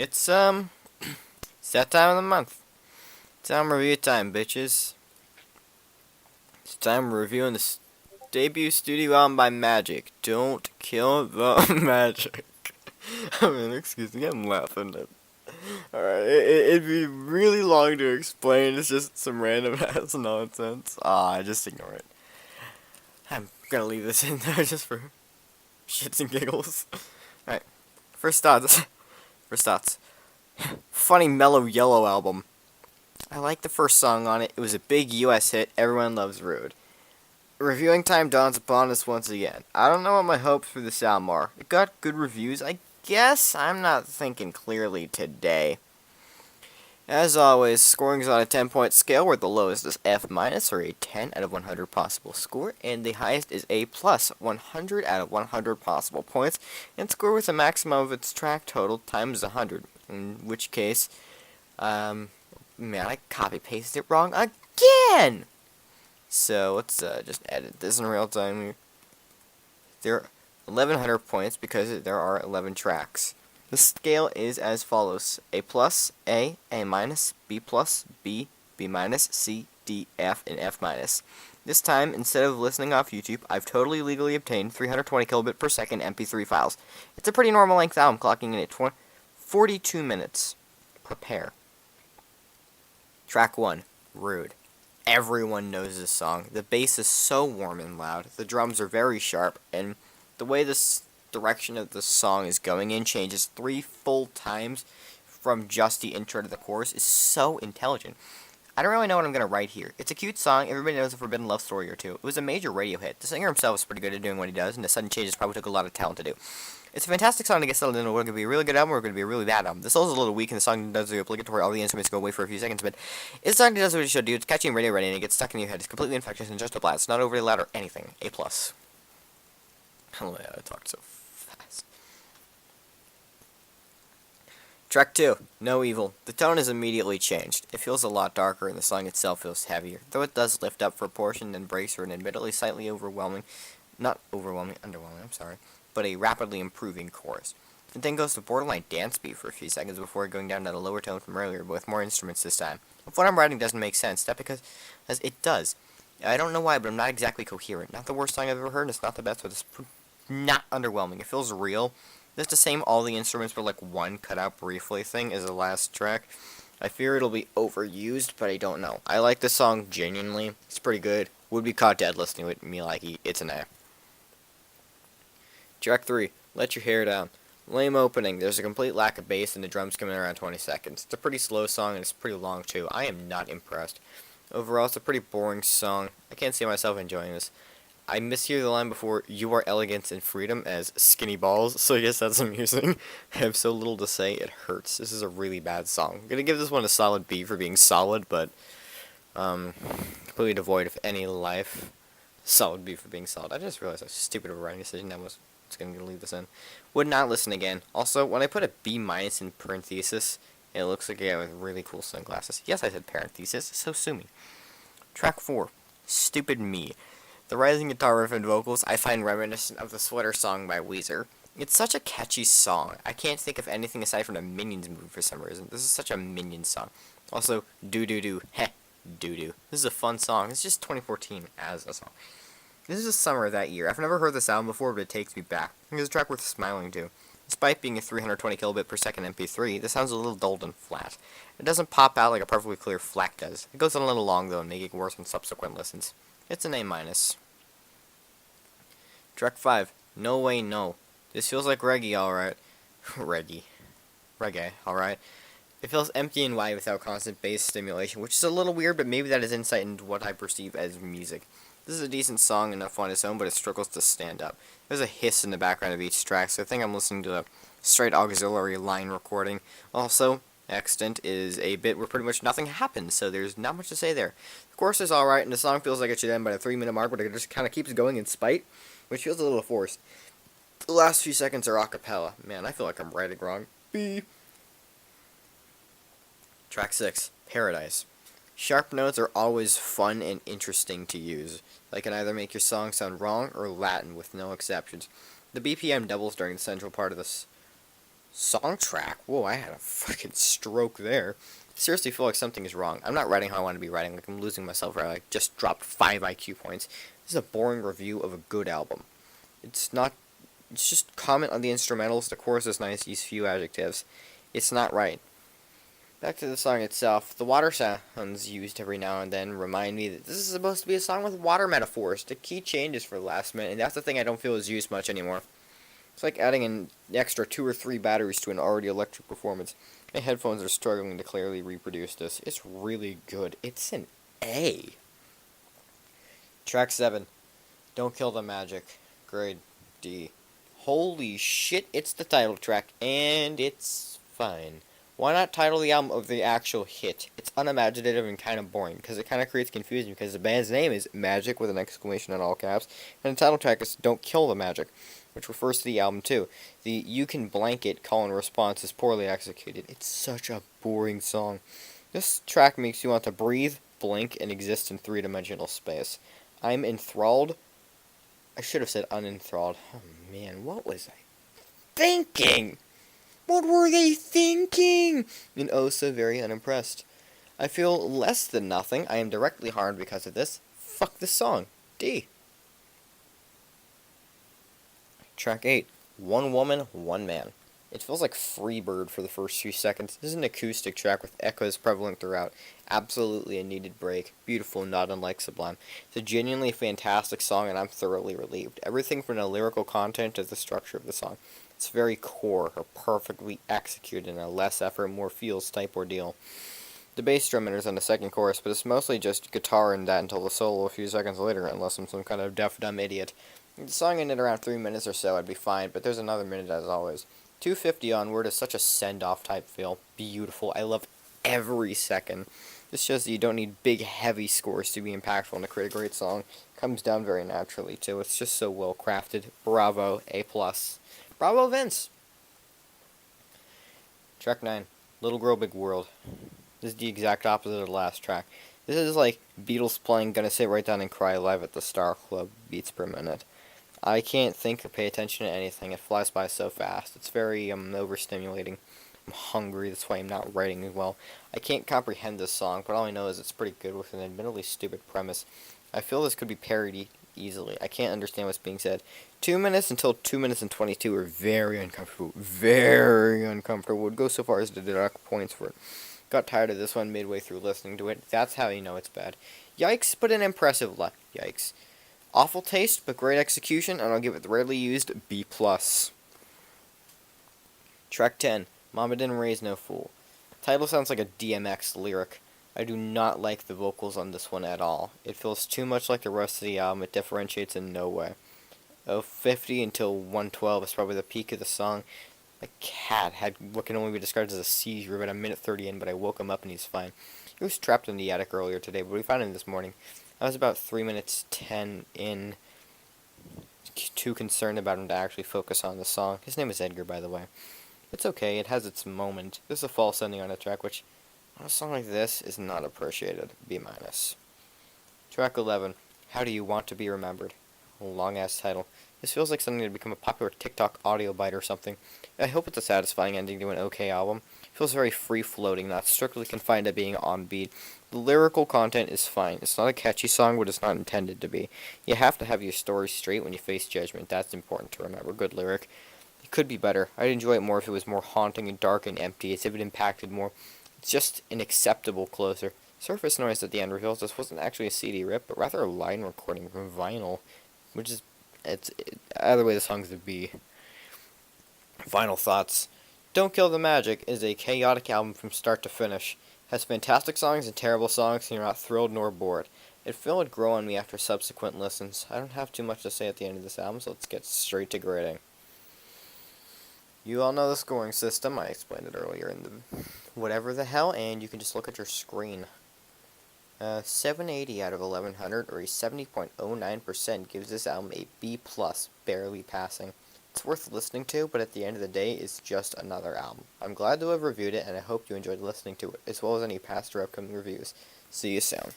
It's that time of the month. Time review time, bitches. It's time reviewing the debut studio album by Magic. Don't kill the magic. I mean, excuse me, I'm laughing at. Alright, it'd be really long to explain. It's just some random ass nonsense. Just ignore it. I'm gonna leave this in there just for shits and giggles. Alright, first thoughts. First thoughts. Funny Mellow Yellow album. I like the first song on it. It was a big US hit. Everyone loves Rude. Reviewing time dawns upon us once again. I don't know what my hopes for this album are. It got good reviews. I guess I'm not thinking clearly today. As always, scoring is on a 10-point scale where the lowest is F- or a 10 out of 100 possible score, and the highest is A+, 100 out of 100 possible points, and score with a maximum of its track total times 100, in which case, man, I copy-pasted it wrong again! So, let's just edit this in real time here. There are 1,100 points because there are 11 tracks. The scale is as follows: A+, A minus, B+, B, B minus, C, D, F, and F minus. This time, instead of listening off YouTube, I've totally legally obtained 320 kilobit per second MP3 files. It's a pretty normal length album, clocking in at 42 minutes. Prepare. Track 1, Rude. Everyone knows this song. The bass is so warm and loud, the drums are very sharp, and the way this direction of the song is going in changes 3 full times from just the intro to the chorus is so intelligent. I don't really know what I'm going to write here. It's a cute song. Everybody knows a forbidden love story or two. It was a major radio hit. The singer himself is pretty good at doing what he does, and the sudden changes probably took a lot of talent to do. It's a fantastic song to get settled into. We're going to be a really good album, or we're going to be a really bad album. The soul's a little weak, and the song does the obligatory, all the instruments go away for a few seconds, but it's a song that does what it should do. It's catchy and radio ready, and it gets stuck in your head. It's completely infectious and just a blast. It's not overly loud or anything. A+. Oh yeah, I talked so fast. Track 2, No Evil. The tone is immediately changed. It feels a lot darker, and the song itself feels heavier, though it does lift up for a portion and brace for an admittedly slightly underwhelming, but a rapidly improving chorus. It then goes to borderline dance beat for a few seconds before going down to the lower tone from earlier, but with more instruments this time. If what I'm writing doesn't make sense, that's because as it does. I don't know why, but I'm not exactly coherent. Not the worst song I've ever heard, and it's not the best, but it's not underwhelming. It feels real. It's the same all the instruments but like one cut out briefly thing as the last track. I fear it'll be overused, but I don't know. I like this song genuinely. It's pretty good. Would be caught dead listening with me like it's an A. Track 3, Let Your Hair Down. Lame opening. There's a complete lack of bass and the drums come in around 20 seconds. It's a pretty slow song and it's pretty long too. I am not impressed. Overall, it's a pretty boring song. I can't see myself enjoying this. I mishear the line before, "You are elegance and freedom," as skinny balls, so I guess that's amusing. I have so little to say, it hurts. This is a really bad song. I'm gonna give this one a solid B for being solid, but, completely devoid of any life. Solid B for being solid. I just realized how stupid of a writing decision that was. I'm gonna leave this in. Would not listen again. Also, when I put a B minus in parenthesis, it looks like a guy with really cool sunglasses. Yes, I said parenthesis, so sue me. Track 4, Stupid Me. The rising guitar riff and vocals I find reminiscent of the Sweater Song by Weezer. It's such a catchy song. I can't think of anything aside from the Minions movie for some reason. This is such a Minions song. Also, doo-doo-doo. Heh, doo-doo. This is a fun song. It's just 2014 as a song. This is the summer of that year. I've never heard this album before, but it takes me back. It's a track worth smiling to. Despite being a 320 kilobit per second MP3, this sounds a little dulled and flat. It doesn't pop out like a perfectly clear FLAC does. It goes on a little long, though, and making it worse on subsequent listens. It's an A-. Track 5, No Way No. This feels like reggae, alright. Reggae, alright. It feels empty and wide without constant bass stimulation, which is a little weird, but maybe that is insight into what I perceive as music. This is a decent song enough on its own, but it struggles to stand up. There's a hiss in the background of each track, so I think I'm listening to a straight auxiliary line recording. Also, extant is a bit where pretty much nothing happens, so there's not much to say there. The chorus is alright, and the song feels like it should end by the 3-minute mark, but it just kind of keeps going in spite, which feels a little forced. The last few seconds are a cappella. Man, I feel like I'm writing wrong. B. Track 6, Paradise. Sharp notes are always fun and interesting to use. They can either make your song sound wrong or Latin with no exceptions. The BPM doubles during the central part of this Song track? Whoa, I had a fucking stroke there. Seriously feel like something is wrong. I'm not writing how I want to be writing. Like, I'm losing myself right. I like, just dropped 5 IQ points. This is a boring review of a good album. It's not... It's just comment on the instrumentals. The chorus is nice. Use few adjectives. It's not right. Back to the song itself. The water sounds used every now and then remind me that this is supposed to be a song with water metaphors. The key changes for the last minute, and that's the thing I don't feel is used much anymore. It's like adding an extra 2 or 3 batteries to an already electric performance. My headphones are struggling to clearly reproduce this. It's really good. It's an A. Track 7. Don't Kill the Magic. Grade D. Holy shit, it's the title track, and it's fine. Why not title the album of the actual hit? It's unimaginative and kind of boring, because it kind of creates confusion, because the band's name is Magic with an exclamation in all caps, and the title track is Don't Kill the Magic, which refers to the album too. The You Can Blanket call and response is poorly executed. It's such a boring song. This track makes you want to breathe, blink, and exist in 3-dimensional space. I'm enthralled. I should have said unenthralled. Oh man, what was I thinking? What were they thinking? And oh so very unimpressed. I feel less than nothing. I am directly harmed because of this. Fuck this song. D. Track 8. One Woman, One Man. It feels like Freebird for the first few seconds. This is an acoustic track with echoes prevalent throughout. Absolutely a needed break. Beautiful, not unlike Sublime. It's a genuinely fantastic song, and I'm thoroughly relieved. Everything from the lyrical content to the structure of the song. It's very core, or perfectly executed in a less effort, more feels type ordeal. The bass drum enters on the second chorus, but it's mostly just guitar and that until the solo a few seconds later, unless I'm some kind of deaf, dumb idiot. If the song ended around 3 minutes or so, I'd be fine, but there's another minute as always. 250 onward is such a send-off type feel. Beautiful. I love every second. This shows that you don't need big, heavy scores to be impactful and to create a great song. It comes down very naturally, too. It's just so well crafted. Bravo. A+. Bravo, Vince! Track 9. Little Girl, Big World. This is the exact opposite of the last track. This is like Beatles playing Gonna Sit Right Down and Cry live at the Star Club beats per minute. I can't think or pay attention to anything. It flies by so fast. It's very overstimulating. I'm hungry. That's why I'm not writing as well. I can't comprehend this song, but all I know is it's pretty good with an admittedly stupid premise. I feel this could be parodied easily. I can't understand what's being said. 2 minutes until 2 minutes and 22 are very uncomfortable. Very uncomfortable. Would go so far as to deduct points for it. Got tired of this one midway through listening to it. That's how you know it's bad. Yikes, but an impressive yikes. Awful taste, but great execution, and I'll give it the rarely used B+. Track 10. Mama Didn't Raise No Fool. Title sounds like a DMX lyric. I do not like the vocals on this one at all. It feels too much like the rest of the album. It differentiates in no way. 50 until 112 is probably the peak of the song. My cat had what can only be described as a seizure about a minute 30 in, but I woke him up and he's fine. He was trapped in the attic earlier today, but we found him this morning. I was about 3 minutes 10 in, too concerned about him to actually focus on the song. His name is Edgar, by the way. It's okay, it has its moment. This is a false ending on a track, which, on a song like this, is not appreciated. B-. Track 11. How Do You Want to Be Remembered? Long-ass title. This feels like something that would become a popular TikTok audio bite or something. I hope it's a satisfying ending to an okay album. It feels very free-floating, not strictly confined to being on beat. The lyrical content is fine. It's not a catchy song, but it's not intended to be. You have to have your story straight when you face judgment. That's important to remember. Good lyric. It could be better. I'd enjoy it more if it was more haunting and dark and empty, as if it impacted more. It's just an acceptable closer. Surface noise at the end reveals this wasn't actually a CD rip, but rather a line recording from vinyl, which is either way the song's would be. Final thoughts. Don't Kill the Magic is a chaotic album from start to finish. Has fantastic songs and terrible songs, and you're not thrilled nor bored. It would grow on me after subsequent listens. I don't have too much to say at the end of this album, so let's get straight to grading. You all know the scoring system. I explained it earlier in the whatever the hell, and you can just look at your screen. 780 out of 1100, or a 70.09%, gives this album a B+, barely passing. It's worth listening to, but at the end of the day, it's just another album. I'm glad to have reviewed it, and I hope you enjoyed listening to it, as well as any past or upcoming reviews. See you soon.